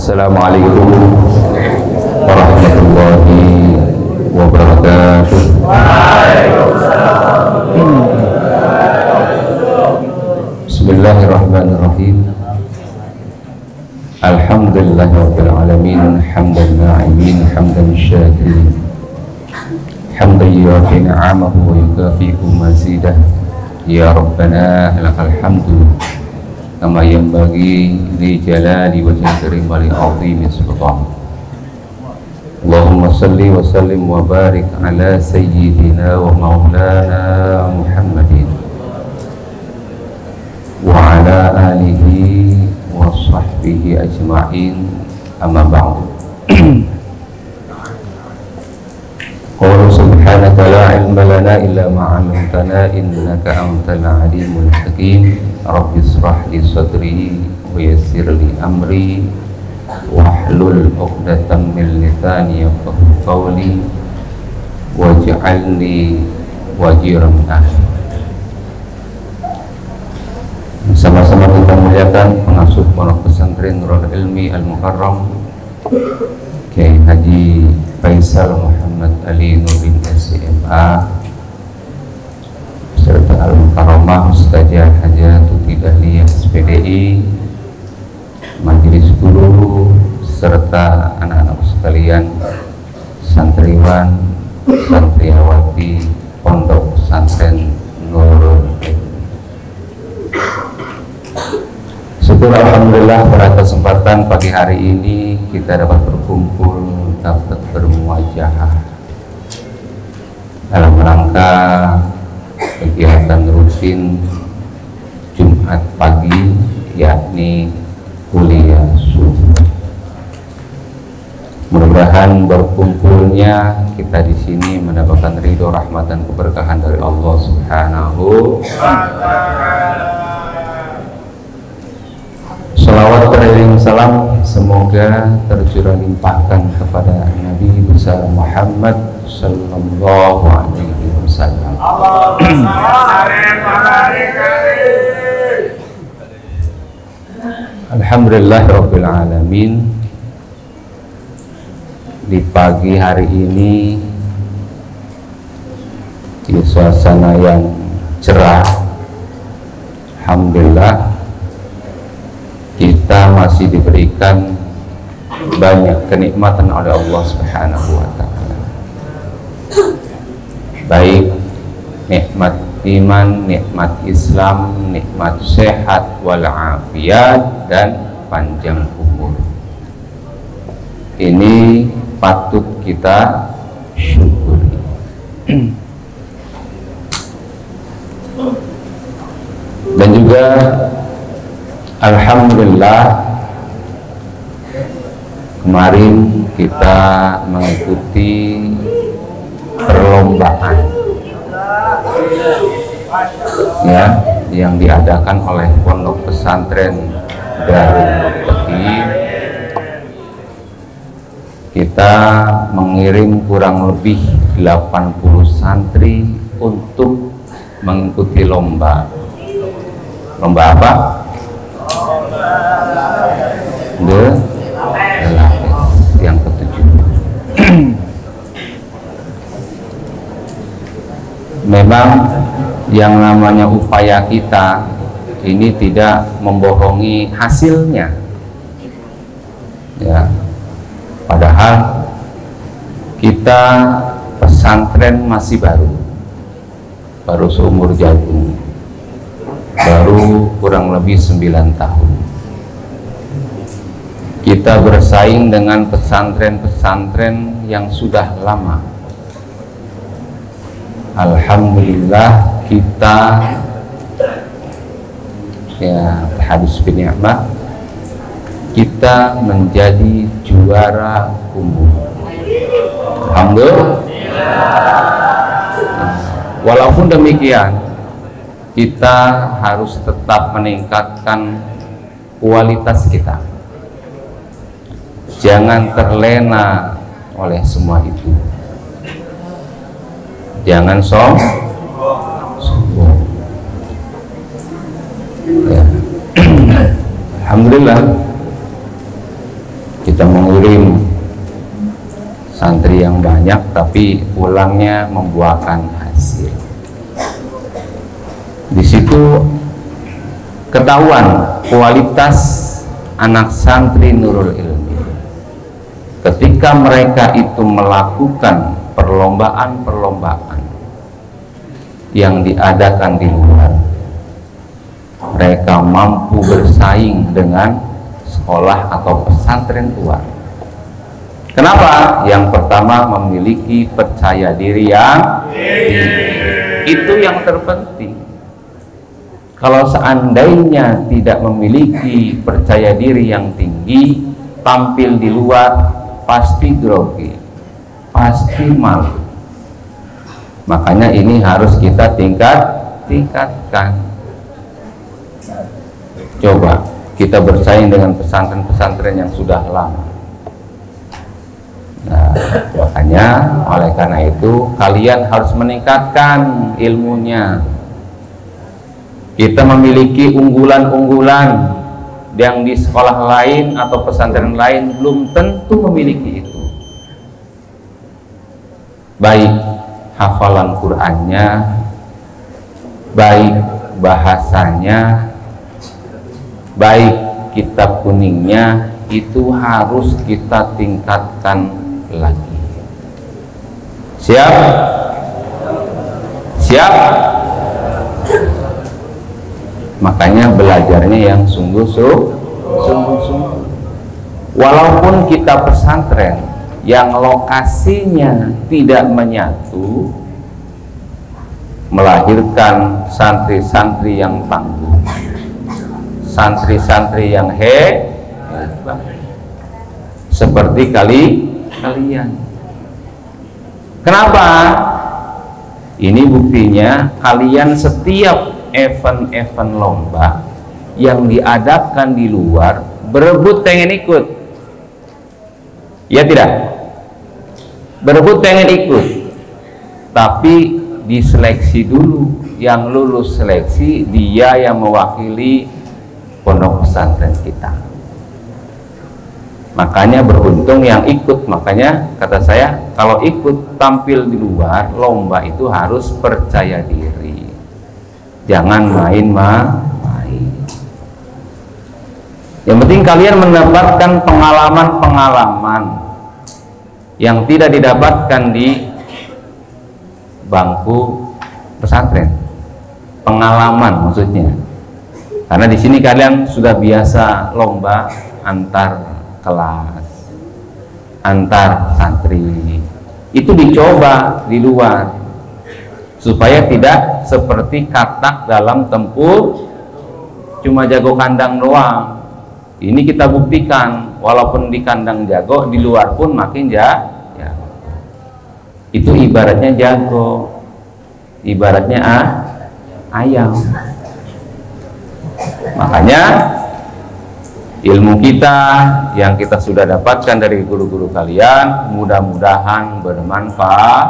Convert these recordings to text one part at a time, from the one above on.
Assalamualaikum warahmatullahi wabarakatuh. Bismillahirrahmanirrahim. Alhamdulillahirabbil alamin, hamdan na'imin, hamdan syakirin, hamdan yuwafi ni'amahu wa yukafi'u mazidah. Ya Rabbana lakal hamdu kama yanbaghi li jalali wajhika wa li 'azimi sultan. Allahumma salli wa sallim wa barik ala sayyidina wa maulana Muhammadin wa ala alihi wa sahbihi ajma'in, amma ba'du. Qul subhanaka la ilma lana illa ma 'allamtana innaka antal alimul hakim. Rabbi shrah li sadri wa yassir li amri wahlul 'uqdatam min lisani yafqahu qawli waj'alni waziran min ahli. Sama-sama kita muliakan pengasuh pondok pesantren Nurul Ilmi Al-Mukarram Kiai Haji Faisal Muhammad Ali Nurdin SMA serta Al-Mukarramah Ustazah Hajatul Dahliyah SPDI, majelis guru serta anak-anak sekalian, santriwan santriwati pondok pesantren Nurul Ilmi. Syukur alhamdulillah pada kesempatan pagi hari ini kita dapat berkumpul, dapat bermuajahah dalam rangka kegiatan rutin Jumat pagi, yakni kuliah subuh. Mudah-mudahan berkumpulnya kita di sini mendapatkan ridho, rahmat dan keberkahan dari Allah Subhanahu wa Ta'ala. Salawat beriring salam semoga tercurah limpahkan kepada Nabi besar Muhammad sallallahu alaihi wasallam. Alhamdulillahirabbil alamin. Di pagi hari ini di suasana yang cerah, alhamdulillah kita masih diberikan banyak kenikmatan oleh Allah Subhanahu wa Ta'ala, baik nikmat iman, nikmat Islam, nikmat sehat walafiat dan panjang umur. Ini patut kita syukuri. Dan juga alhamdulillah kemarin kita mengikuti perlombaan ya yang diadakan oleh pondok pesantren Darul Muttaqin. Kita mengirim kurang lebih 80 santri untuk mengikuti lomba. Lomba apa? Yang ketujuh. Memang yang namanya upaya kita ini tidak membohongi hasilnya ya, padahal kita pesantren masih baru seumur jagung, baru kurang lebih 9 tahun. Kita bersaing dengan pesantren-pesantren yang sudah lama. Alhamdulillah kita ya hadis bin ni'mah, kita menjadi juara umum. Alhamdulillah. Walaupun demikian, kita harus tetap meningkatkan kualitas kita. Jangan terlena oleh semua itu. Jangan sombong. Ya. Alhamdulillah Kita mengirim santri yang banyak tapi pulangnya membuahkan hasil. Di situ ketahuan kualitas anak santri Nurul Ilmi ketika mereka itu melakukan perlombaan-perlombaan yang diadakan di luar. Mereka mampu bersaing dengan sekolah atau pesantren luar. Kenapa? Yang pertama, memiliki percaya diri yang tinggi. Itu yang terpenting. Kalau seandainya tidak memiliki percaya diri yang tinggi, tampil di luar pasti grogi, pasti malu. Makanya ini harus kita tingkatkan. Coba kita bersaing dengan pesantren-pesantren yang sudah lama. Nah, makanya oleh karena itu kalian harus meningkatkan ilmunya. Kita memiliki unggulan-unggulan yang di sekolah lain atau pesantren lain belum tentu memiliki itu. Baik hafalan Qur'annya, baik bahasanya, baik kitab kuningnya, itu harus kita tingkatkan lagi. Siap? Siap? Makanya belajarnya yang sungguh-sungguh. Walaupun kita pesantren yang lokasinya tidak menyatu, melahirkan santri-santri yang tangguh, santri-santri yang hebat, seperti kalian. Kenapa? Ini buktinya kalian setiap event-event lomba yang diadakan di luar berebut pengen ikut. Ya tidak? Berebut pengen ikut. Tapi diseleksi dulu. Yang lulus seleksi dia yang mewakili pondok pesantren kita. Makanya beruntung yang ikut. Makanya kata saya, kalau ikut tampil di luar lomba itu harus percaya diri. Jangan main-main. Yang penting kalian mendapatkan pengalaman-pengalaman yang tidak didapatkan di bangku pesantren. Pengalaman maksudnya. Karena di sini kalian sudah biasa lomba antar kelas, antar santri. Itu dicoba di luar supaya tidak seperti katak dalam tempur cuma jago kandang doang. Ini kita buktikan, walaupun di kandang jago, di luar pun makin jago. Itu ibaratnya jago, ibaratnya ayam. Makanya ilmu kita yang kita sudah dapatkan dari guru-guru kalian mudah-mudahan bermanfaat.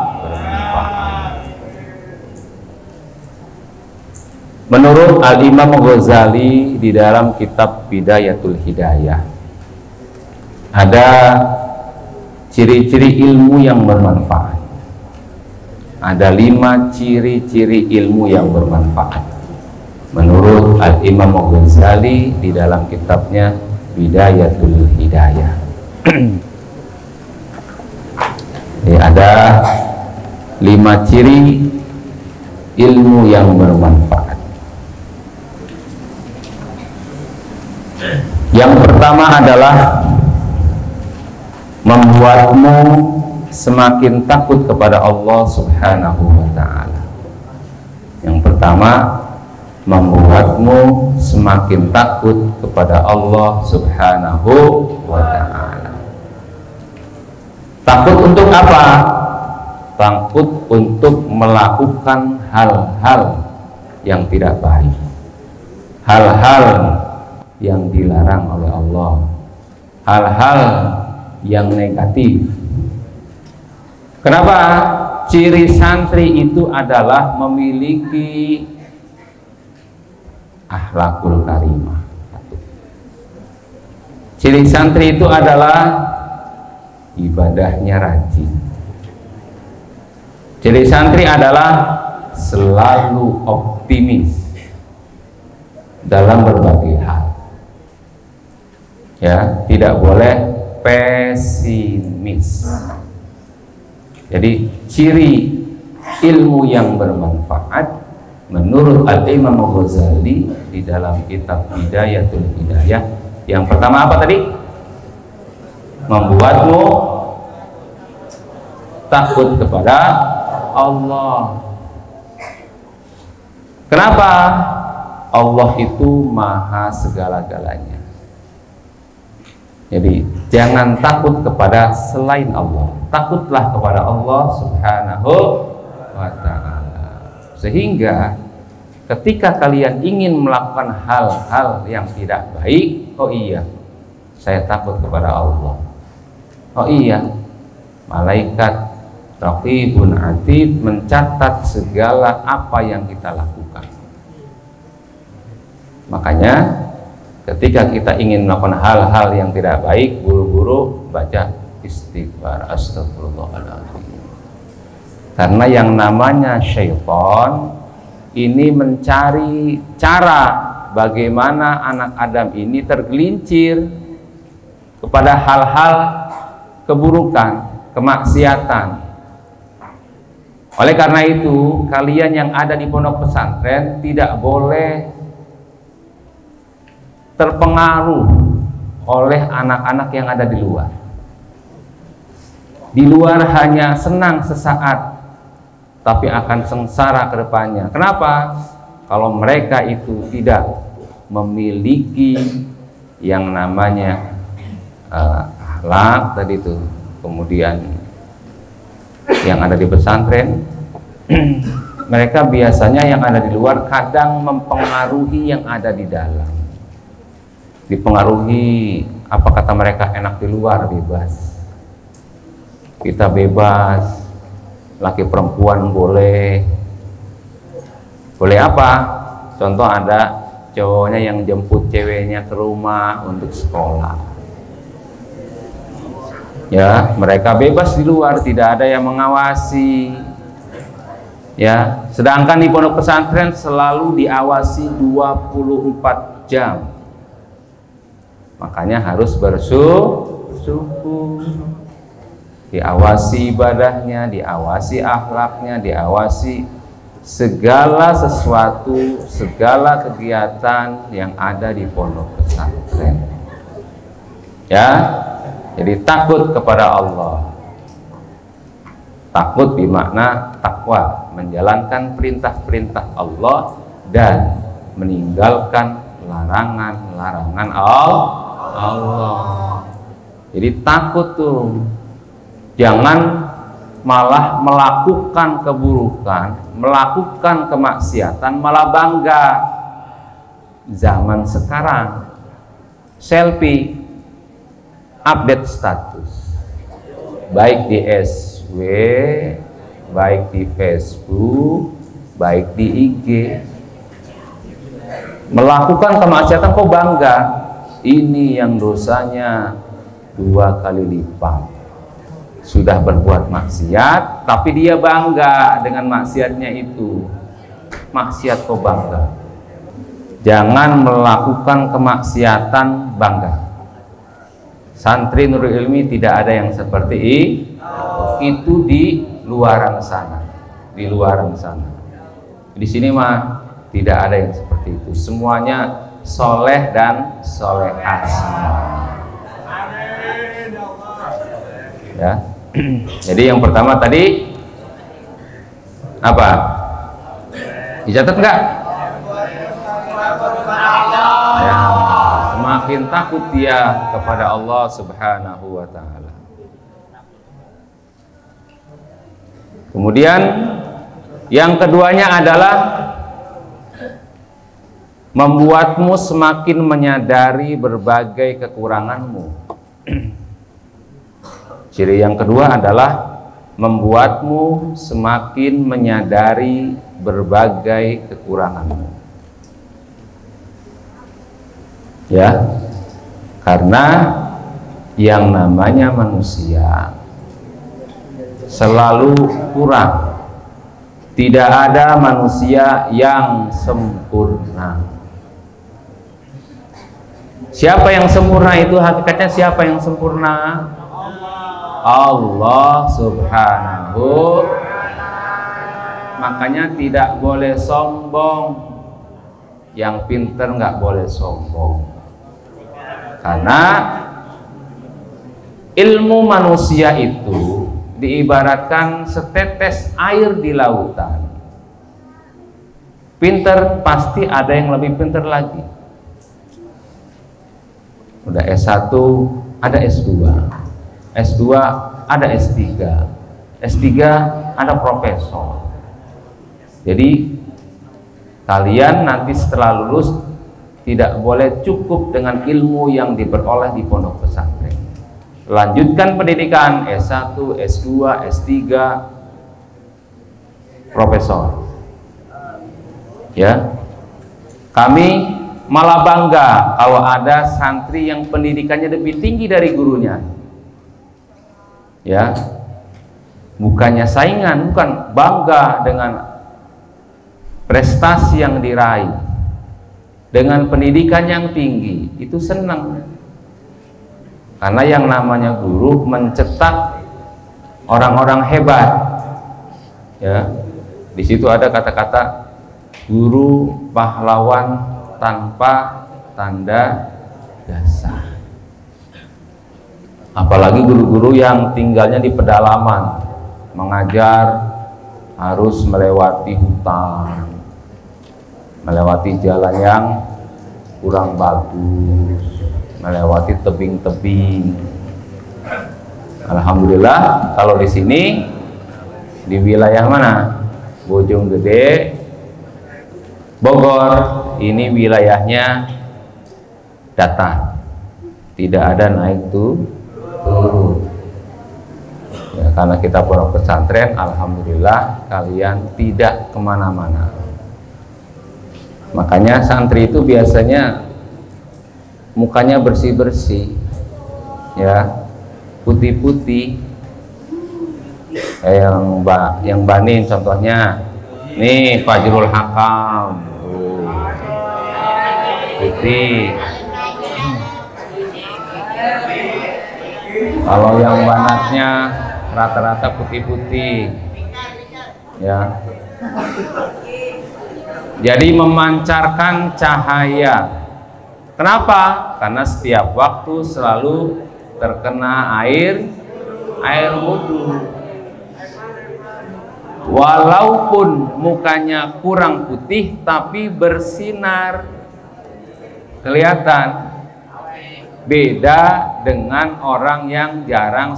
Menurut Al-Imam Ghazali di dalam kitab Bidayatul Hidayah, ada ciri-ciri ilmu yang bermanfaat. Ada 5 ciri-ciri ilmu yang bermanfaat. Menurut Al-Imam Ghazali di dalam kitabnya Bidayatul Hidayah. Ada 5 ciri ilmu yang bermanfaat. Yang pertama adalah membuatmu semakin takut kepada Allah Subhanahu wa ta'ala. Yang pertama, membuatmu semakin takut kepada Allah Subhanahu wa ta'ala. Takut untuk apa? Takut untuk melakukan hal-hal yang tidak baik, hal-hal yang dilarang oleh Allah, hal-hal yang negatif. Kenapa? Ciri santri itu adalah memiliki akhlakul karimah. Ciri santri itu adalah ibadahnya rajin. Ciri santri adalah selalu optimis dalam berbagai hal. Ya, tidak boleh pesimis. Jadi ciri ilmu yang bermanfaat menurut Al-Imam Ghazali di dalam kitab Bidayatul Hidayah, yang pertama apa tadi? Membuatmu takut kepada Allah. Kenapa? Allah itu maha segala-galanya. Jadi jangan takut kepada selain Allah, takutlah kepada Allah Subhanahu wa ta'ala. Sehingga ketika kalian ingin melakukan hal-hal yang tidak baik, oh iya, saya takut kepada Allah. Oh iya, malaikat Raqibun Atid mencatat segala apa yang kita lakukan. Makanya ketika kita ingin melakukan hal-hal yang tidak baik, buru-buru baca istighfar, astagfirullahaladzim. Karena yang namanya syaitan ini mencari cara bagaimana anak Adam ini tergelincir kepada hal-hal keburukan, kemaksiatan. Oleh karena itu, kalian yang ada di pondok pesantren tidak boleh terpengaruh oleh anak-anak yang ada di luar. Di luar hanya senang sesaat, tapi akan sengsara ke depannya. Kenapa? Kalau mereka itu tidak memiliki yang namanya akhlak tadi itu, kemudian yang ada di pesantren, mereka biasanya yang ada di luar kadang mempengaruhi yang ada di dalam. Dipengaruhi, apa kata mereka, enak di luar, bebas. Kita bebas, laki perempuan boleh. Boleh apa? Contoh ada cowoknya yang jemput ceweknya ke rumah untuk sekolah. Ya, mereka bebas di luar, tidak ada yang mengawasi. Ya, sedangkan di pondok pesantren selalu diawasi 24 jam. Makanya harus bersyukur. Diawasi ibadahnya, diawasi akhlaknya, diawasi segala sesuatu, segala kegiatan yang ada di pondok pesantren. Ya, jadi takut kepada Allah. Takut bermakna takwa, menjalankan perintah-perintah Allah dan meninggalkan larangan-larangan Allah. Jadi takut tuh, jangan malah melakukan keburukan, melakukan kemaksiatan, malah bangga. Zaman sekarang selfie, update status, baik di SW, baik di Facebook, baik di IG. Melakukan kemaksiatan kok bangga, ini yang dosanya 2 kali lipat. Sudah berbuat maksiat, tapi dia bangga dengan maksiatnya itu. Maksiat kok bangga. Jangan melakukan kemaksiatan bangga. Santri Nurul Ilmi tidak ada yang seperti itu di luaran sana. Di luaran sana. Di sini mah tidak ada yang seperti itu. Semuanya soleh dan solehah semua. Ya. Jadi yang pertama tadi apa? Dicatat enggak? Ya, semakin takut dia kepada Allah Subhanahu wa ta'ala. Kemudian yang keduanya adalah membuatmu semakin menyadari berbagai kekuranganmu. Ciri yang kedua adalah membuatmu semakin menyadari berbagai kekuranganmu. Ya, Karena yang namanya manusia selalu kurang. Tidak ada manusia yang sempurna. Siapa yang sempurna itu hakikatnya siapa yang sempurna? Allah Subhanahu. Makanya tidak boleh sombong. Yang pinter nggak boleh sombong. Karena ilmu manusia itu diibaratkan setetes air di lautan. Pinter pasti ada yang lebih pinter lagi. Udah S1 ada S2, S2 ada S3, S3 ada profesor. Jadi kalian nanti setelah lulus tidak boleh cukup dengan ilmu yang diperoleh di pondok pesantren. Lanjutkan pendidikan S1, S2, S3, profesor. Ya, kami malah bangga kalau ada santri yang pendidikannya lebih tinggi dari gurunya. Ya, bukannya saingan, bukan, bangga dengan prestasi yang diraih, dengan pendidikan yang tinggi, itu senang. Karena yang namanya guru mencetak orang-orang hebat. Ya, di situ ada kata-kata guru pahlawan tanpa tanda jasa. Apalagi guru-guru yang tinggalnya di pedalaman, mengajar harus melewati hutan, melewati jalan yang kurang bagus, melewati tebing-tebing. Alhamdulillah kalau di sini di wilayah mana? Bojonggede, Bogor, ini wilayahnya datar, tidak ada naik turun. Ya, karena kita pondok pesantren, alhamdulillah kalian tidak kemana-mana. Makanya santri itu biasanya mukanya bersih-bersih, ya, putih-putih. Yang Banin contohnya, nih Fajrul Hakam, putih. Kalau yang Banatnya rata-rata putih-putih, ya. Jadi memancarkan cahaya. Kenapa? Karena setiap waktu selalu terkena air wudhu. Walaupun mukanya kurang putih tapi bersinar, kelihatan. Beda dengan orang yang jarang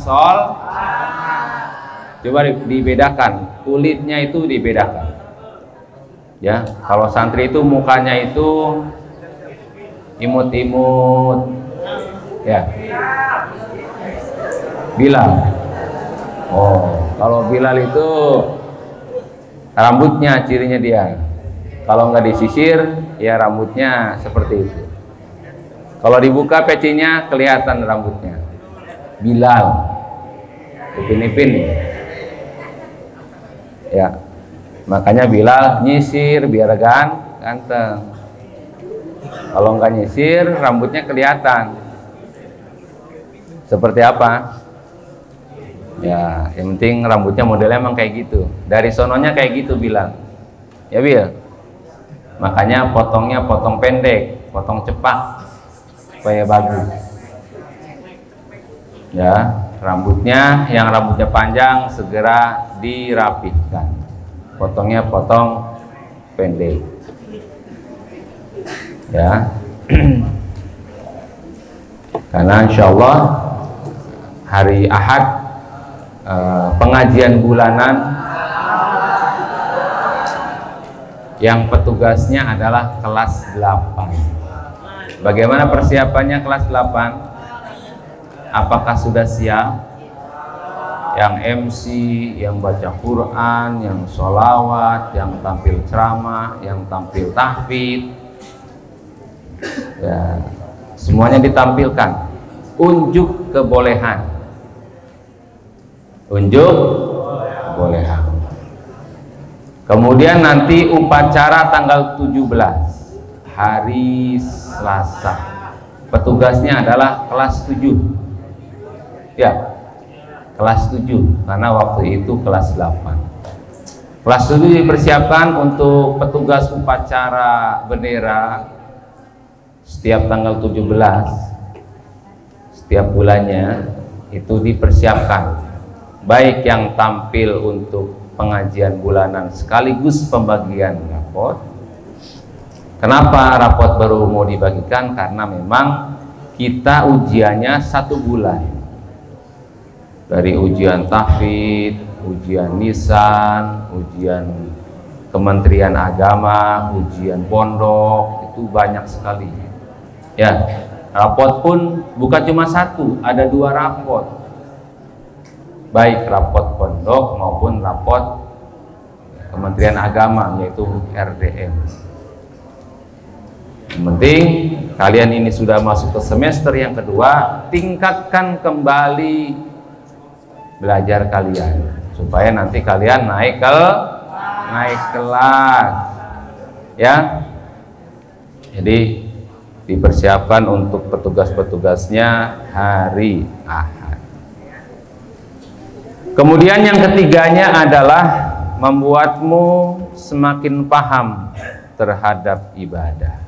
coba dibedakan, kulitnya itu dibedakan. Ya, kalau santri itu mukanya itu imut-imut, ya. Bilal, kalau Bilal itu rambutnya cirinya dia, kalau nggak disisir ya rambutnya seperti itu. Kalau dibuka pecinya kelihatan rambutnya. Bilal, Upin-Ipin, ya. Makanya Bilal nyisir biar ganteng. Kalau nggak nyisir rambutnya kelihatan. Seperti apa? Ya, yang penting rambutnya modelnya emang kayak gitu. Dari sononya kayak gitu Bilal. Ya Bil. Makanya potongnya potong pendek, potong cepat supaya bagus. Ya, yang rambutnya panjang segera dirapihkan. Potongnya potong pendek. Ya. Karena insya Allah hari Ahad pengajian bulanan yang petugasnya adalah kelas 8. Bagaimana persiapannya kelas 8? Apakah sudah siap? Yang MC, yang baca Quran, yang sholawat, yang tampil ceramah, yang tampil tahfidz. Ya, semuanya ditampilkan. Unjuk kebolehan, unjuk kebolehan. Kemudian nanti upacara tanggal 17 hari Selasa. Petugasnya adalah kelas 7. Ya, kelas 7 karena waktu itu kelas 8. Kelas 7 dipersiapkan untuk petugas upacara bendera setiap tanggal 17 setiap bulannya itu dipersiapkan, baik yang tampil untuk pengajian bulanan sekaligus pembagian rapot. Kenapa rapot baru mau dibagikan? Karena memang kita ujiannya 1 bulan, dari ujian tahfidz, ujian nisan, ujian Kementerian Agama, ujian pondok, itu banyak sekali ya. Rapot pun bukan cuma 1, ada 2 rapot, baik rapot pondok maupun rapot Kementerian Agama, yaitu RDM. Yang penting kalian ini sudah masuk ke semester yang kedua, tingkatkan kembali belajar kalian supaya nanti kalian naik kelas ya. Jadi dipersiapkan untuk petugas-petugasnya hari Ahad. Kemudian yang ketiganya adalah membuatmu semakin paham terhadap ibadah.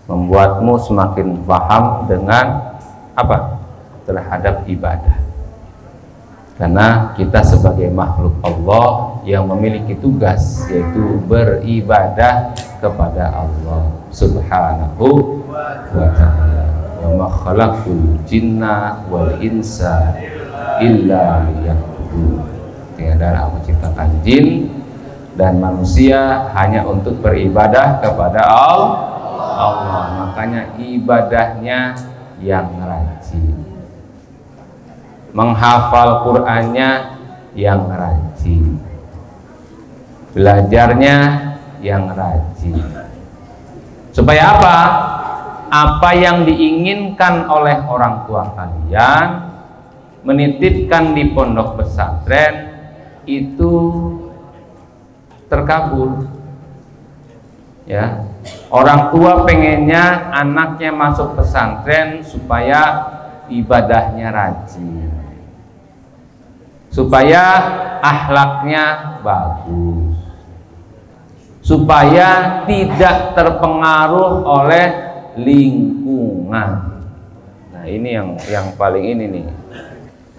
Membuatmu semakin paham dengan apa? Terhadap ibadah. Karena kita sebagai makhluk Allah yang memiliki tugas, yaitu beribadah kepada Allah Subhanahu wa ta'ala. Wa ma khalaqul jinna wal insa illa liya'budun. Tiada aku ciptakan jin dan manusia hanya untuk beribadah kepada Allah. Makanya ibadahnya yang rajin, menghafal Qur'annya yang rajin, belajarnya yang rajin. Supaya apa? Apa yang diinginkan oleh orang tua kalian menitipkan di pondok pesantren itu terkabul. Ya, orang tua pengennya anaknya masuk pesantren supaya ibadahnya rajin, supaya akhlaknya bagus, supaya tidak terpengaruh oleh lingkungan. Nah, ini yang paling ini nih.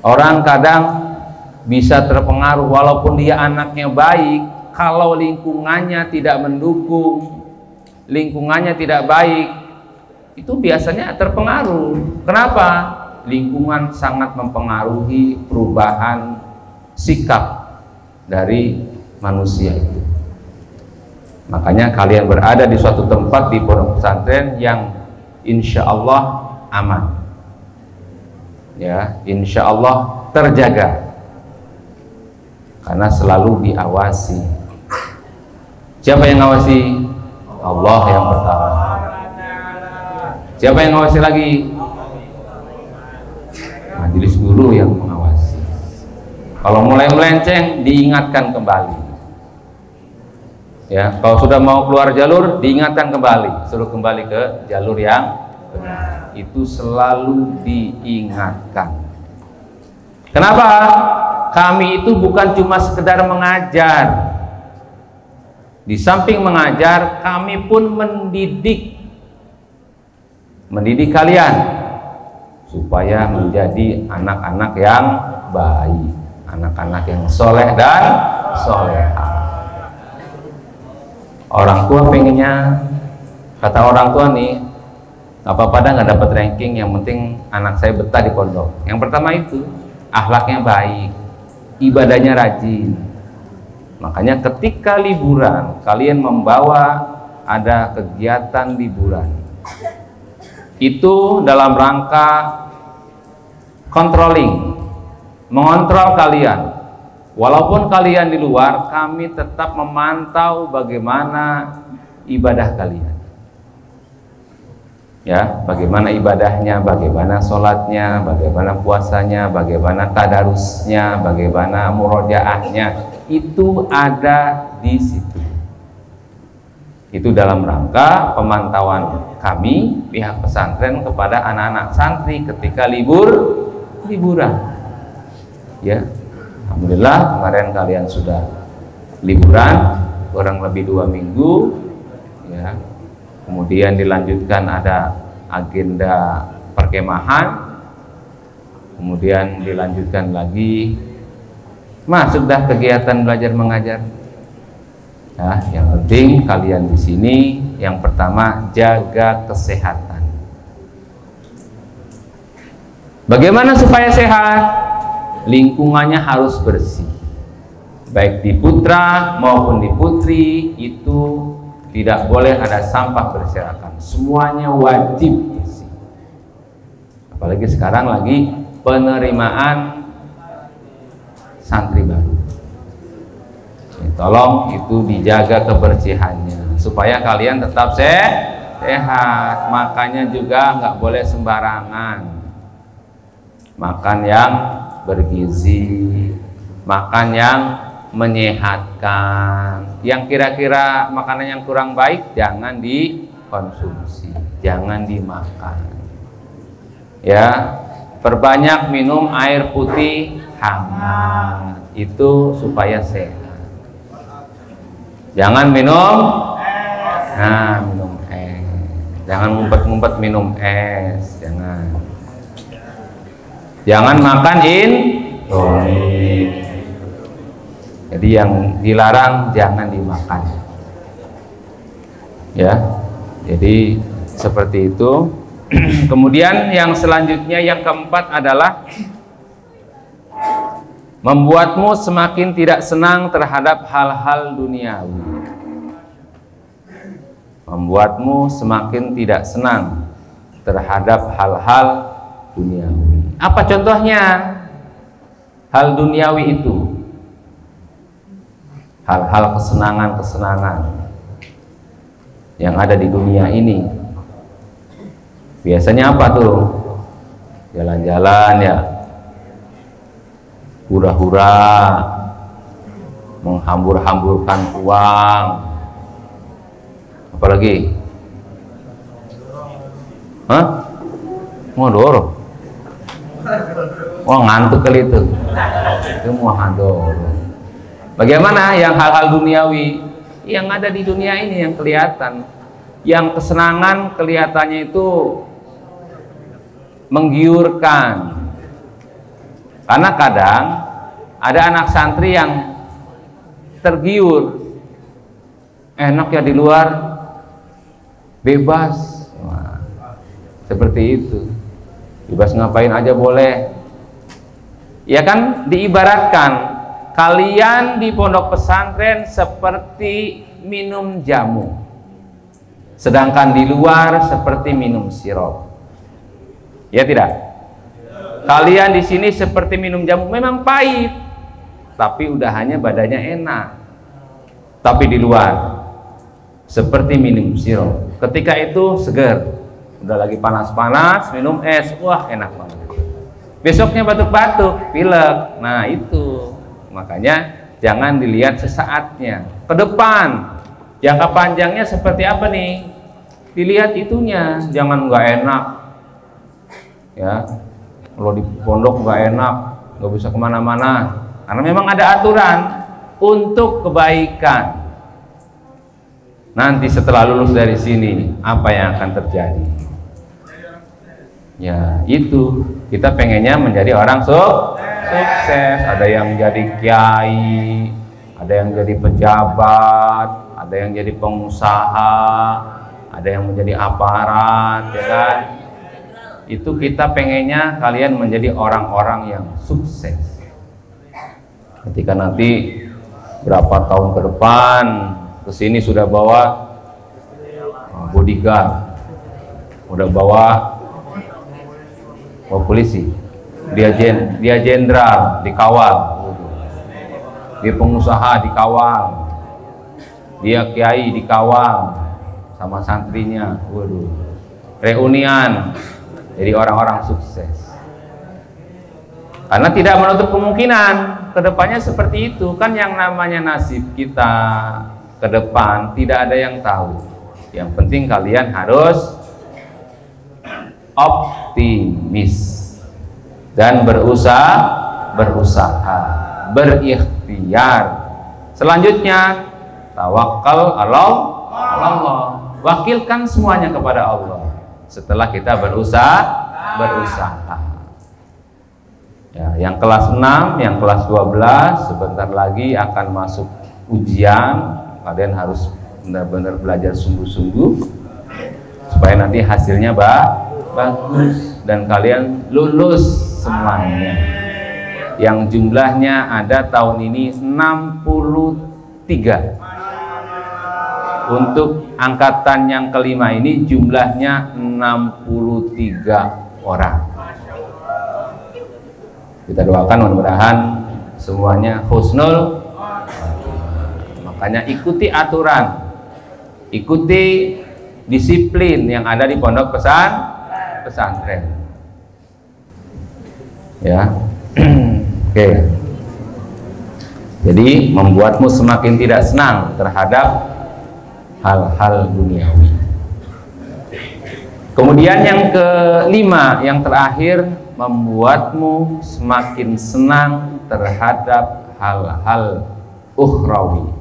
Orang kadang bisa terpengaruh walaupun dia anaknya baik, kalau lingkungannya tidak mendukung, lingkungannya tidak baik, itu biasanya terpengaruh. Kenapa? Lingkungan sangat mempengaruhi perubahan sikap dari manusia itu. Makanya kalian berada di suatu tempat di pondok pesantren yang insya Allah aman, ya, insya Allah terjaga, karena selalu diawasi. Siapa yang ngawasi? Allah yang pertama. Siapa yang ngawasi lagi? Majelis guru yang mengawasi. Kalau mulai melenceng, diingatkan kembali. Ya, kalau sudah mau keluar jalur, diingatkan kembali, suruh kembali ke jalur yang benar. Itu selalu diingatkan. Kenapa? Kami itu bukan cuma sekedar mengajar. Di samping mengajar, kami pun mendidik kalian supaya menjadi anak-anak yang baik, anak-anak yang soleh dan solehah. Orang tua pengennya, kata orang tua nih, nggak apa-apa dah nggak dapat ranking, yang penting anak saya betah di pondok. Yang pertama itu akhlaknya baik, ibadahnya rajin. Makanya ketika liburan kalian membawa ada kegiatan liburan, itu dalam rangka controlling, mengontrol kalian. Walaupun kalian di luar, kami tetap memantau bagaimana ibadah kalian. Ya, bagaimana ibadahnya, bagaimana sholatnya, bagaimana puasanya, bagaimana tadarusnya, bagaimana murojaahnya, itu ada di situ. Itu dalam rangka pemantauan kami pihak pesantren kepada anak-anak santri ketika liburan. Ya, alhamdulillah kemarin kalian sudah liburan kurang lebih 2 minggu. Ya. Kemudian dilanjutkan ada agenda perkemahan, kemudian dilanjutkan lagi masuk dah kegiatan belajar mengajar. Nah, yang penting kalian di sini yang pertama jaga kesehatan. Bagaimana supaya sehat? Lingkungannya harus bersih. Baik di putra maupun di putri itu tidak boleh ada sampah berserakan. Semuanya wajib bersih. Apalagi sekarang lagi penerimaan santri baru. Tolong itu dijaga kebersihannya supaya kalian tetap sehat. Makanya juga nggak boleh sembarangan. Makan yang bergizi, makan yang menyehatkan. Yang kira-kira makanan yang kurang baik jangan dikonsumsi, jangan dimakan. Ya, perbanyak minum air putih hangat, itu supaya sehat. Jangan minum minum es. Jangan ngumpet-ngumpet minum es, jangan makan indomie. Jadi yang dilarang jangan dimakan. Ya. Jadi seperti itu. Kemudian yang selanjutnya yang keempat adalah membuatmu semakin tidak senang terhadap hal-hal duniawi. Membuatmu semakin tidak senang terhadap hal-hal duniawi. Apa contohnya? Hal duniawi itu hal-hal kesenangan-kesenangan yang ada di dunia ini. Biasanya apa tuh? Jalan-jalan ya, hura-hura, menghambur-hamburkan uang. Apalagi? Ngodoro. Wah, ngantuk kali itu. Itu muhadoro. Bagaimana yang hal-hal duniawi yang ada di dunia ini yang kelihatan, yang kesenangan kelihatannya itu menggiurkan. Karena kadang ada anak santri yang tergiur, enak ya di luar, bebas. Wah, seperti itu, bebas ngapain aja boleh. Ya kan, diibaratkan kalian di pondok pesantren seperti minum jamu, sedangkan di luar seperti minum sirup. Ya tidak? Kalian di sini seperti minum jamu, memang pahit, tapi udahannya badannya enak. Tapi di luar seperti minum sirup. Ketika itu seger, udah lagi panas-panas, minum es, wah enak banget. Besoknya batuk-batuk, pilek. Nah itu. Makanya jangan dilihat sesaatnya, ke depan jangka panjangnya seperti apa nih, dilihat itunya. Jangan nggak enak ya, kalau di pondok nggak enak, nggak bisa kemana-mana, karena memang ada aturan untuk kebaikan. Nanti setelah lulus dari sini apa yang akan terjadi? Ya itu, kita pengennya menjadi orang sukses. Ada yang jadi kiai, ada yang jadi pejabat, ada yang jadi pengusaha, ada yang menjadi aparat, ya kan? Itu kita pengennya kalian menjadi orang-orang yang sukses. Ketika nanti berapa tahun ke depan kesini sudah bawa bodyguard, udah bawa polisi, dia jenderal dikawal, dia pengusaha dikawal, dia kiai dikawal sama santrinya. Waduh, reunian jadi orang-orang sukses. Karena tidak menutup kemungkinan kedepannya seperti itu. Kan yang namanya nasib kita ke depan tidak ada yang tahu. Yang penting kalian harus optimis dan berusaha, berikhtiar. Selanjutnya tawakal Allah. Wakilkan semuanya kepada Allah. Setelah kita berusaha. Ya, yang kelas 6, yang kelas 12 sebentar lagi akan masuk ujian. Kalian harus benar-benar belajar sungguh-sungguh supaya nanti hasilnya bagus dan kalian lulus semuanya. Yang jumlahnya ada tahun ini 63. Untuk angkatan yang kelima ini jumlahnya 63 orang. Kita doakan mudah-mudahan semuanya husnul. Makanya ikuti aturan, ikuti disiplin yang ada di pondok pesantren. Ya, oke. Jadi membuatmu semakin tidak senang terhadap hal-hal duniawi. Kemudian yang kelima, yang terakhir, membuatmu semakin senang terhadap hal-hal ukhrawi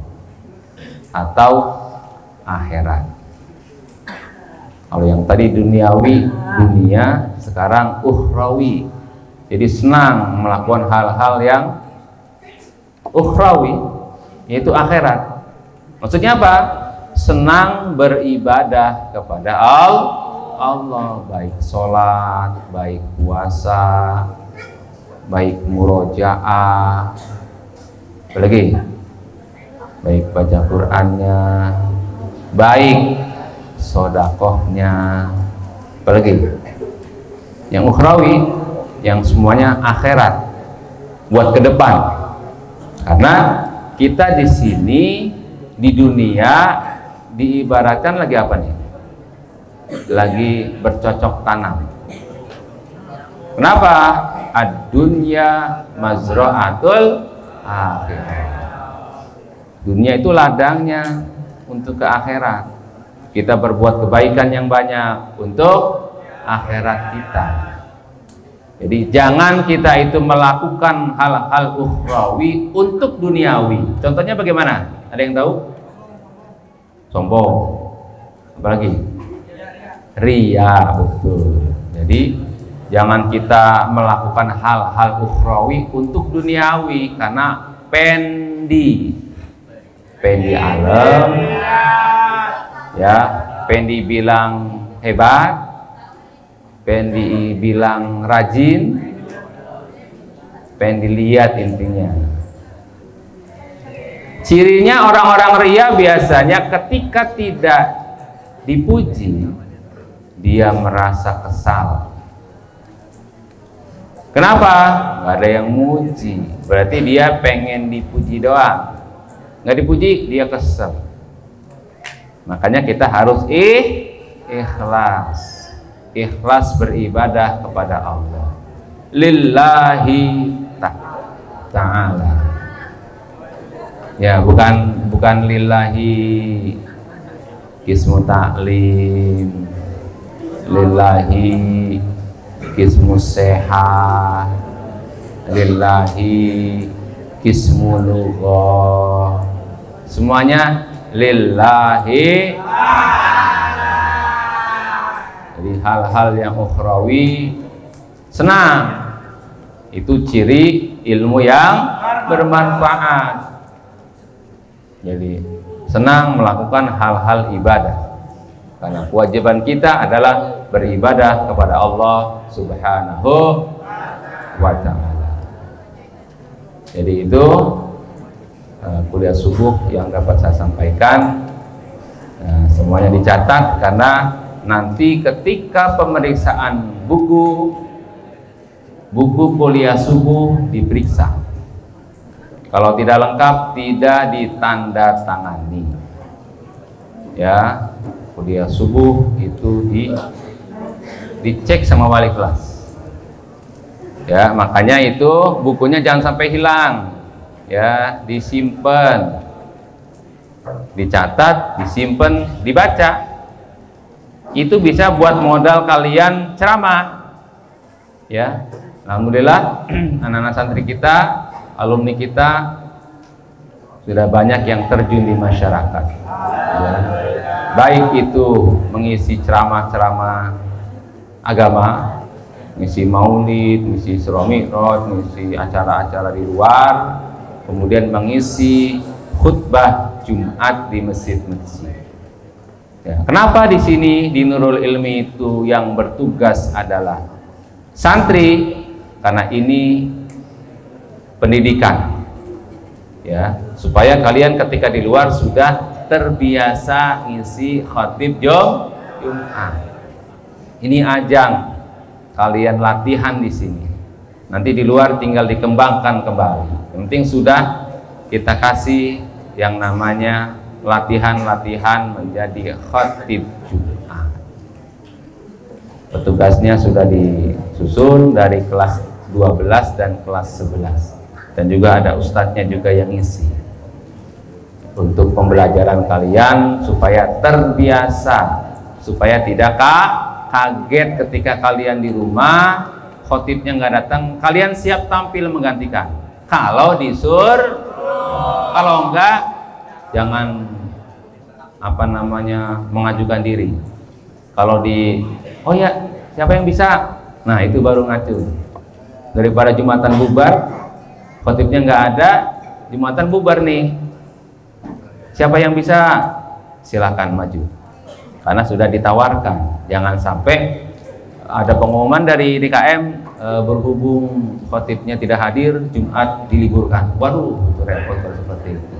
atau akhirat. Kalau yang tadi duniawi, dunia, sekarang ukhrawi. Jadi senang melakukan hal-hal yang ukhrawi, yaitu akhirat. Maksudnya apa? Senang beribadah kepada Allah, baik sholat, baik puasa, baik murojaah, apalagi baik baca Qur'annya, baik sodakohnya, apalagi yang ukhrawi, yang semuanya akhirat buat ke depan. Karena kita di sini di dunia diibaratkan lagi apa nih? Lagi bercocok tanam. Kenapa? Ad-dunya mazra'atul akhirah. Dunia itu ladangnya untuk ke akhirat. Kita berbuat kebaikan yang banyak untuk akhirat kita. Jadi jangan kita itu melakukan hal-hal ukhrawi untuk duniawi. Contohnya bagaimana? Ada yang tahu? Sombong. Apalagi? Ria, betul. Jadi jangan kita melakukan hal-hal ukhrawi untuk duniawi, karena pendi alam, ya, pendi bilang hebat, pendi bilang rajin, pendi lihat intinya. Cirinya orang-orang ria biasanya ketika tidak dipuji, dia merasa kesal. Kenapa? Gak ada yang muji. Berarti dia pengen dipuji doang. Gak dipuji, dia kesel. Makanya kita harus ikhlas. Ikhlas beribadah kepada Allah. Lillahi ta'ala. Ya, bukan lillahi ismu ta'lim, lillahi kismu seha, lillahi kismu lughah, semuanya lillahi. Jadi hal-hal yang ukhrawi senang, itu ciri ilmu yang bermanfaat. Jadi senang melakukan hal-hal ibadah, karena kewajiban kita adalah beribadah kepada Allah Subhanahu wa ta'ala. Jadi itu kuliah subuh yang dapat saya sampaikan. Semuanya dicatat, karena nanti ketika pemeriksaan buku kuliah subuh diperiksa. Kalau tidak lengkap tidak ditandatangani. Ya, kuliah subuh itu dicek sama wali kelas. Ya, makanya itu bukunya jangan sampai hilang. Ya, disimpan, dicatat, disimpan, dibaca. Itu bisa buat modal kalian ceramah. Ya, alhamdulillah anak-anak santri kita, alumni kita sudah banyak yang terjun di masyarakat. Ya, baik itu mengisi ceramah-ceramah agama, mengisi maulid, mengisi Isra Mi'raj, mengisi acara-acara di luar, kemudian mengisi khutbah Jumat di masjid-masjid. Ya, kenapa di sini di Nurul Ilmi itu yang bertugas adalah santri? Karena ini pendidikan, ya, supaya kalian ketika di luar sudah terbiasa ngisi khatib Jumat. Ini ajang kalian latihan di sini. Nanti di luar tinggal dikembangkan kembali. Yang penting sudah kita kasih yang namanya latihan-latihan menjadi khatib Jumat. Petugasnya sudah disusun dari kelas 12 dan kelas 11. Dan juga ada ustadznya juga yang ngisi. Untuk pembelajaran kalian supaya terbiasa, supaya tidak kaget ketika kalian di rumah khotibnya nggak datang, kalian siap tampil menggantikan. Kalau kalau enggak, jangan mengajukan diri. Kalau oh ya, siapa yang bisa? Nah, itu baru ngacu. Daripada Jumatan bubar, khotibnya nggak ada, Jumatan bubar nih. Siapa yang bisa? Silakan maju. Karena sudah ditawarkan. Jangan sampai ada pengumuman dari DKM berhubung khotibnya tidak hadir, Jumat diliburkan. Waduh, itu repot seperti itu.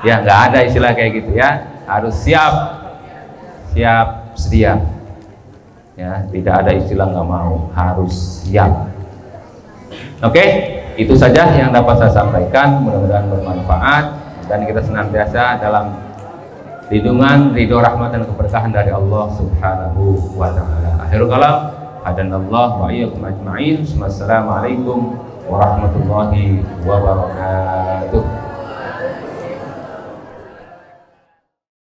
Ya, nggak ada istilah kayak gitu ya. Harus siap sedia. Ya, tidak ada istilah nggak mau, harus siap. Oke, itu saja yang dapat saya sampaikan. Mudah-mudahan bermanfaat dan kita senantiasa dalam lindungan, ridho, rahmat dan keberkahan dari Allah Subhanahu wa taala. Akhirul kalam, hadanallahu wa iyyakum ajma'in. Wassalamualaikum warahmatullahi wabarakatuh.